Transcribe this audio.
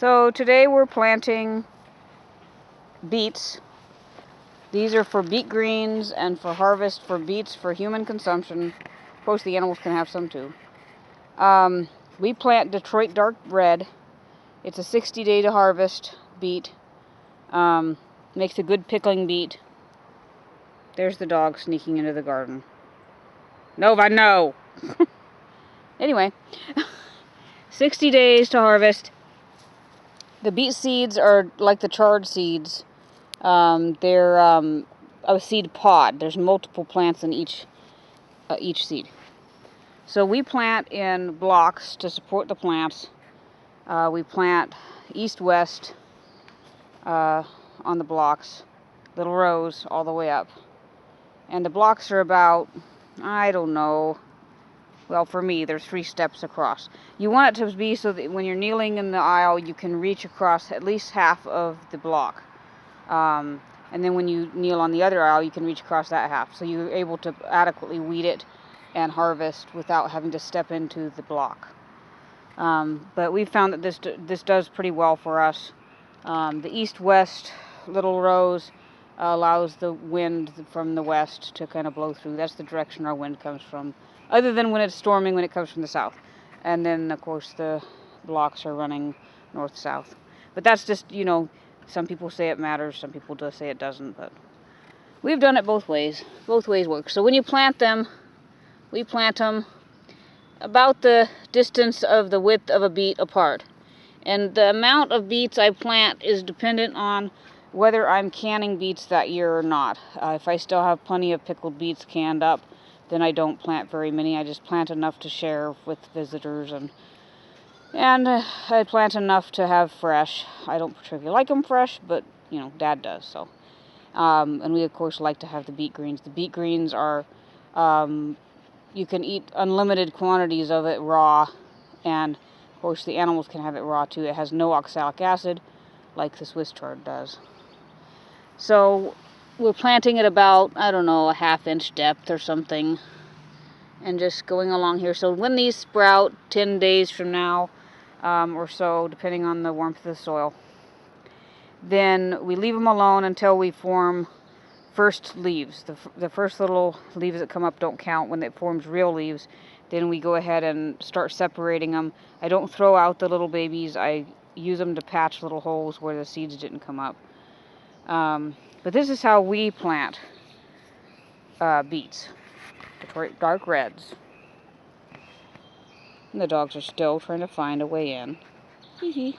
So today we're planting beets. These are for beet greens and for harvest for beets for human consumption. Of course, the animals can have some too. We plant Detroit Dark Red. It's a 60-day to harvest beet. Makes a good pickling beet. There's the dog sneaking into the garden. Nova, no! Anyway, 60 days to harvest. The beet seeds are like the chard seeds. They're a seed pod. There's multiple plants in each seed. So we plant in blocks to support the plants. We plant east-west on the blocks, little rows all the way up. And the blocks are about, I don't know, well, for me, there's 3 steps across. You want it to be so that when you're kneeling in the aisle, you can reach across at least half of the block. And then when you kneel on the other aisle, you can reach across that half. So you're able to adequately weed it and harvest without having to step into the block. But we found that this does pretty well for us. The east-west little rows allows the wind from the west to kind of blow through. That's the direction our wind comes from, other than when it's storming, when it comes from the south. And then, of course, the blocks are running north-south. But that's just, you know, some people say it matters, some people do say it doesn't, but we've done it both ways. Both ways work. So when you plant them, we plant them about the distance of the width of a beet apart. And the amount of beets I plant is dependent on whether I'm canning beets that year or not. If I still have plenty of pickled beets canned up, then I don't plant very many. I just plant enough to share with visitors, and I plant enough to have fresh. I don't particularly like them fresh, but, you know, Dad does, so. And we, of course, like to have the beet greens. The beet greens are, you can eat unlimited quantities of it raw, and, of course, the animals can have it raw, too. It has no oxalic acid, like the Swiss chard does. So we're planting at about, I don't know, a 1/2-inch depth or something, and just going along here. So when these sprout 10 days from now or so, depending on the warmth of the soil, then we leave them alone until we form first leaves. The first little leaves that come up don't count. When it forms real leaves, then we go ahead and start separating them. I don't throw out the little babies. I use them to patch little holes where the seeds didn't come up. But this is how we plant beets, Detroit Dark Reds. And the dogs are still trying to find a way in. Hee hee.